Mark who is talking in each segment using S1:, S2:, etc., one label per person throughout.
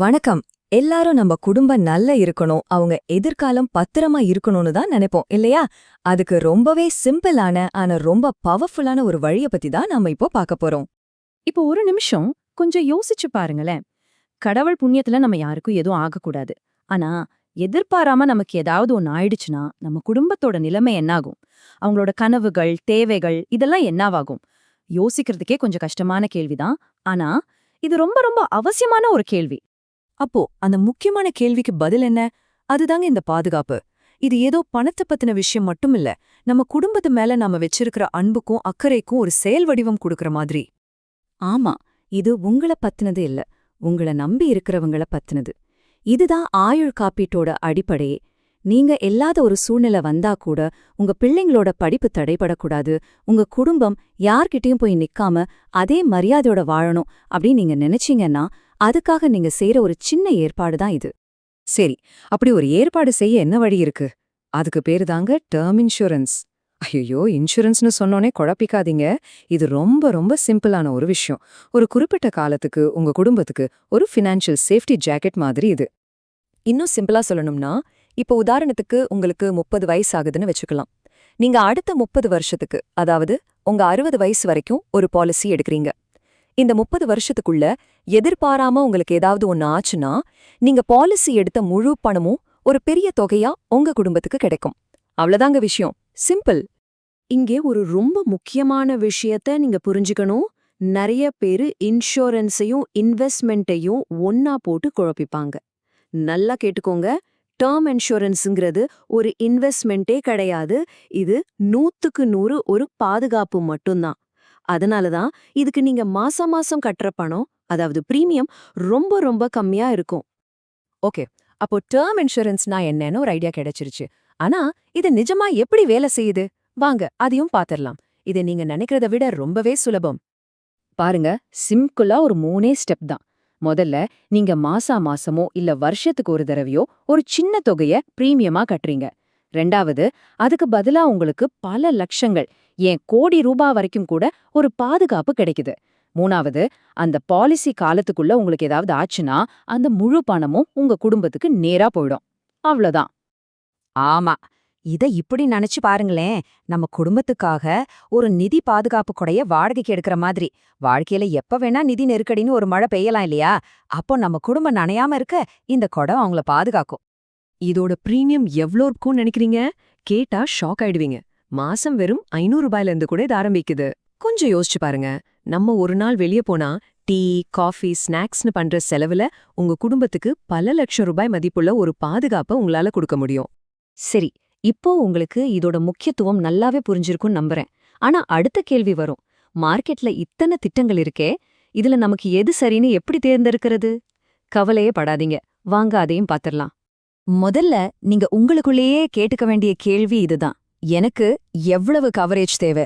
S1: வணக்கம். எல்லாரும் நம்ம குடும்பம் நல்லா இருக்கணும், அவங்க எதிர்காலம் பத்திரமா இருக்கணும்னு தான் நினைப்போம் இல்லையா? அதுக்கு ரொம்பவே சிம்பிளான ஆனா ரொம்ப பவர்ஃபுல்லான ஒரு வழிய பத்தி தான் நாம இப்போ பார்க்க போறோம்.
S2: இப்போ ஒரு நிமிஷம் கொஞ்சம் யோசிச்சு பாருங்களேன். கடவுள் புண்ணியத்துல நம்ம யாருக்கும் எதுவும் ஆகக்கூடாது. ஆனா எதிர்பாராம நமக்கு ஏதாவது ஒண்ணு ஆயிடுச்சுன்னா நம்ம குடும்பத்தோட நிலைமை என்னாகும்? அவங்களோட கனவுகள், தேவைகள் இதெல்லாம் என்னவாகும்? யோசிக்கிறதுக்கே கொஞ்சம் கஷ்டமான கேள்விதான். ஆனா இது ரொம்ப ரொம்ப அவசியமான ஒரு கேள்வி.
S1: அப்போ அந்த முக்கியமான கேள்விக்கு பதில் என்ன? அதுதாங்க இந்த பாதுகாப்பு. இது ஏதோ பணத்தை பத்தின விஷயம் மட்டும் இல்ல, நம்ம குடும்பத்து மேல நாம வச்சிருக்கிற அன்புக்கும் அக்கறைக்கும் ஒரு செயல் வடிவம் கொடுக்கற மாதிரி. ஆமா, இது உங்கள பத்தினது இல்ல, உங்கள நம்பி இருக்கிறவங்கள பத்தினது. இதுதான் ஆயுள் காப்பீட்டோட அடிப்படையே. நீங்க இல்லாத ஒரு சூழ்நிலை வந்தா கூட உங்க பிள்ளைங்களோட படிப்பு தடைபடக்கூடாது, உங்க குடும்பம் யார்கிட்டயும் போய் நிக்காம அதே மரியாதையோட வாழணும் அப்படின்னு நீங்க நினைச்சீங்கன்னா அதுக்காக நீங்க செய்யற ஒரு சின்ன ஏற்பாடு தான் இது. சரி, அப்படி ஒரு ஏற்பாடு செய்ய என்ன வழி இருக்கு? அதுக்கு பேரு தாங்க டேர்ம் இன்சூரன்ஸ். ஐயோ, இன்சூரன்ஸ்னு சொன்னோனே குழப்பிக்காதீங்க. இது ரொம்ப ரொம்ப சிம்பிளான ஒரு விஷயம். ஒரு குறிப்பிட்ட காலத்துக்கு உங்க குடும்பத்துக்கு ஒரு ஃபினான்ஷியல் சேஃப்டி ஜாக்கெட் மாதிரி இது. இன்னும் சிம்பிளா சொல்லணும்னா, இப்போ உதாரணத்துக்கு உங்களுக்கு 30 வயசு ஆகுதுன்னு வச்சுக்கலாம். நீங்க அடுத்த 30 வருஷத்துக்கு, அதாவது உங்க 60 வயசு வரைக்கும் ஒரு பாலிசி எடுக்கிறீங்க. இந்த 30 வருஷத்துக்குள்ள எதிர்பாராம உங்களுக்கு ஏதாவது ஒண்ணு ஆச்சுன்னா, நீங்க பாலிசி எடுத்த முழு பணமும் ஒரு பெரிய தொகையா உங்க குடும்பத்துக்கு கிடைக்கும். அவ்வளவுதாங்க விஷயம். சிம்பிள்.
S2: இங்கே ஒரு ரொம்ப முக்கியமான விஷயத்த நீங்க புரிஞ்சுக்கணும். நிறைய பேரு இன்சூரன்ஸையும் இன்வெஸ்ட்மெண்ட்டையும் ஒன்னா போட்டு குழப்பிப்பாங்க. நல்லா கேட்டுக்கோங்க. டேர்ம் இன்சூரன்ஸ்ங்கிறது ஒரு இன்வெஸ்ட்மெண்ட்டே கிடையாது. இது 100க்கு 100 ஒரு பாதுகாப்பு மட்டும்தான். அதனாலதான் இதுக்கு நீங்க மாசம் மாசம் கட்டுற பணம், அதாவது பிரீமியம் ரொம்ப ரொம்ப கம்மியா இருக்கும்.
S1: ஓகே, அப்போ டேர்ம் இன்சூரன்ஸ்னா என்னன்னு ஒரு ஐடியா கிடைச்சிருச்சு. ஆனா இது நிஜமா எப்படி வேலை செய்யுது? வாங்க அதையும் பாத்திரலாம். இது நீங்க நினைக்கிறத விட ரொம்பவே சுலபம். பாருங்க, சிம்பிளா ஒரு 3 ஸ்டெப் தான். முதல்ல நீங்க மாசமோ இல்ல வருஷத்துக்கு ஒரு தடவையோ ஒரு சின்ன தொகைய பிரீமியமா கட்டுறீங்க. ரெண்டாவது, அதுக்கு பதிலா உங்களுக்கு பல லட்சங்கள், ஏன் கோடி ரூபாய் வரைக்கும் கூட ஒரு பாதுகாப்பு கிடைக்குது. மூணாவது, அந்த பாலிசி காலத்துக்குள்ள உங்களுக்கு ஏதாவது ஆச்சுன்னா அந்த முழு பணமும் உங்க குடும்பத்துக்கு நேரா போயிடும். அவ்வளவுதான்.
S3: ஆமா. இத இப்படி நினைச்சு பாருங்களேன். நம்ம குடும்பத்துக்காக ஒரு நிதி பாதுகாப்பு கொடைய வாடகைக்கு எடுக்கிற மாதிரி. வாழ்க்கையில எப்ப வேணா நிதி நெருக்கடின்னு ஒரு மழை பெய்யலாம் இல்லையா? அப்போ நம்ம குடும்பம் நனையாம இருக்க இந்த கொடை அவங்கள பாதுகாக்கும்.
S1: இதோட பிரீமியம் எவ்ளோ இருக்கும்னு நினைக்கிறீங்க? கேட்டா ஷாக் ஆயிடுவீங்க. மாசம் வெறும் 500 ரூபாயில இருந்து கூட இது ஆரம்பிக்குது. கொஞ்சம் யோசிச்சு பாருங்க. நம்ம ஒரு நாள் வெளிய போனா டீ, காஃபி, ஸ்நாக்ஸ்னு பண்ற செலவுல உங்க குடும்பத்துக்கு பல லட்சம் ரூபாய் மதிப்புள்ள ஒரு பாதுகாப்ப உங்களால கொடுக்க முடியும்.
S3: சரி, இப்போ உங்களுக்கு இதோட முக்கியத்துவம் நல்லாவே புரிஞ்சிருக்கும்னு நம்புறேன். ஆனா அடுத்த கேள்வி வரும். மார்க்கெட்ல இத்தனை திட்டங்கள் இருக்கே, இதுல நமக்கு எது சரின்னு எப்படி தேர்ந்தெடுக்கிறது? கவலையே படாதீங்க. வாங்க அதையும் பாத்திரலாம். முதல்ல நீங்க உங்களுக்குள்ளேயே கேட்டுக்க வேண்டிய கேள்வி இதுதான். எனக்கு எவ்வளவு கவரேஜ் தேவை?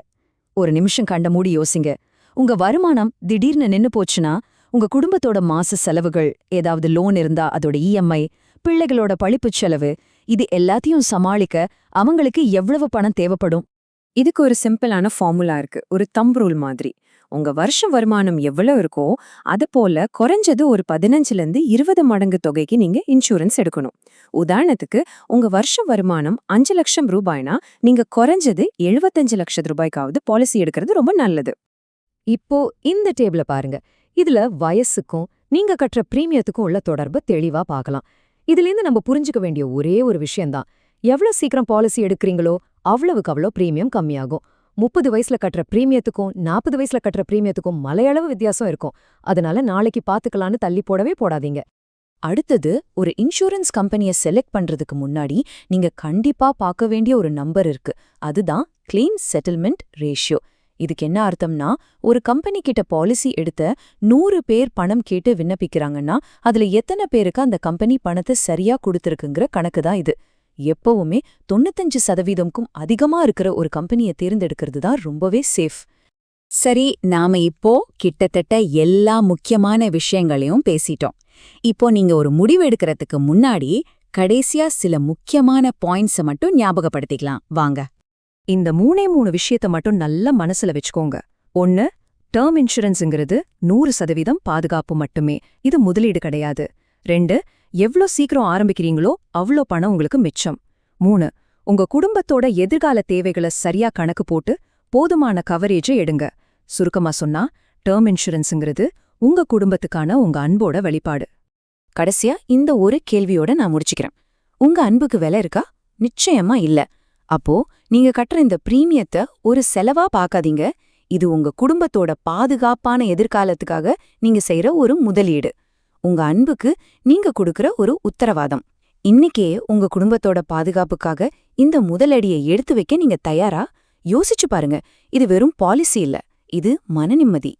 S3: ஒரு நிமிஷம் கண்ட மூடி யோசிங்க. உங்க வருமானம் திடீர்னு நின்னு போச்சுன்னா, உங்க குடும்பத்தோட மாச செலவுகள், ஏதாவது லோன் இருந்தா அதோட இஎம்ஐ, பிள்ளைகளோட படிப்புச் செலவு, இது எல்லாத்தையும் சமாளிக்க அவங்களுக்கு எவ்வளவு பணம் தேவைப்படும்?
S1: இதுக்கு ஒரு சிம்பிளான ஃபார்முலா இருக்கு. ஒரு தம்ப் ரூல் மாதிரி. உங்க வருஷ வருமானம் எவ்வளவு இருக்கோ அது போல குறைஞ்சது ஒரு 15லேருந்து 20 மடங்கு தொகைக்கு நீங்க இன்சூரன்ஸ் எடுக்கணும். உதாரணத்துக்கு, உங்க வருஷ வருமானம் 5 லட்சம் ரூபாய்னா நீங்க குறைஞ்சது 75 லட்சம் ரூபாய்க்காவது பாலிசி எடுக்கிறது ரொம்ப நல்லது. இப்போ இந்த டேபிள பாருங்க. இதுல வயசுக்கும் நீங்க கட்டுற பிரீமியத்துக்கும் உள்ள தொடர்பு தெளிவா பார்க்கலாம். இதுலேருந்து நம்ம புரிஞ்சுக்க வேண்டிய ஒரே ஒரு விஷயம்தான். எவ்வளவு சீக்கிரம் பாலிசி எடுக்கிறீங்களோ அவ்வளவுக்கு அவ்வளோ பிரீமியம் கம்மியாகும். 30 வயசுல கட்டுற பிரீமியத்துக்கும் 40 வயசுல கட்டுற பிரீமியத்துக்கும் மலையளவு வித்தியாசம் இருக்கும். அதனால நாளைக்கு பாத்துக்கலான்னு தள்ளி போடவே போடாதீங்க. அடுத்தது, ஒரு இன்சூரன்ஸ் கம்பெனியை செலக்ட் பண்றதுக்கு முன்னாடி நீங்க கண்டிப்பா பார்க்க வேண்டிய ஒரு நம்பர் இருக்கு. அதுதான் கிளீம் செட்டில்மெண்ட் ரேஷியோ. இதுக்கு என்ன அர்த்தம்னா, ஒரு கம்பெனி கிட்ட பாலிசி எடுத்த 100 பேர் பணம் கேட்டு விண்ணப்பிக்கிறாங்கன்னா அதுல எத்தனை பேருக்கு அந்த கம்பெனி பணத்தை சரியா கொடுத்திருக்குங்கிற கணக்கு தான் இது. எப்பவுமே 95%க்கும் அதிகமா இருக்கிற ஒரு கம்பெனியை தேர்ந்தெடுக்கிறது தான் ரொம்பவே சேஃப்.
S3: சரி, நாம இப்போ கிட்டத்தட்ட எல்லா முக்கியமான விஷயங்களையும் பேசிட்டோம். இப்போ நீங்க ஒரு முடிவு எடுக்கிறதுக்கு முன்னாடி கடைசியா சில முக்கியமான பாயிண்ட்ஸை மட்டும் ஞாபகப்படுத்திக்கலாம் வாங்க.
S1: இந்த 3 விஷயத்த மட்டும் நல்லா மனசுல வச்சுக்கோங்க. 1, டேர்ம் இன்சூரன்ஸுங்கிறது 100% பாதுகாப்பு மட்டுமே. இது முதலீடு கிடையாது. 2 எவ்ளோ சீக்கிரம் ஆரம்பிக்கிறீங்களோ அவ்ளோ பணம் உங்களுக்கு மிச்சம். 3 உங்க குடும்பத்தோட எதிர்கால தேவைகளை சரியா கணக்கு போட்டு போதுமான கவரேஜை எடுங்க. சுருக்கமா சொன்னா டேர்ம் இன்சூரன்ஸ்ங்கிறது உங்க குடும்பத்துக்கான உங்க அன்போட வெளிப்பாடு.
S2: கடைசியா இந்த ஒரு கேள்வியோட நான் முடிச்சுக்கிறேன். உங்க அன்புக்கு விலை இருக்கா? நிச்சயமா இல்ல. அப்போ நீங்க கட்டுற இந்த பிரீமியத்தை ஒரு செலவா பார்க்காதீங்க. இது உங்க குடும்பத்தோட பாதுகாப்பான எதிர்காலத்துக்காக நீங்க செய்யற ஒரு முதலீடு. உங்க அன்புக்கு நீங்க கொடுக்கற ஒரு உத்தரவாதம். இன்னைக்கே உங்க குடும்பத்தோட பாதுகாப்புக்காக இந்த முதலடியை எடுத்து வைக்க நீங்க தயாரா? யோசிச்சு பாருங்க. இது வெறும் பாலிசி இல்ல, இது மனநிம்மதி.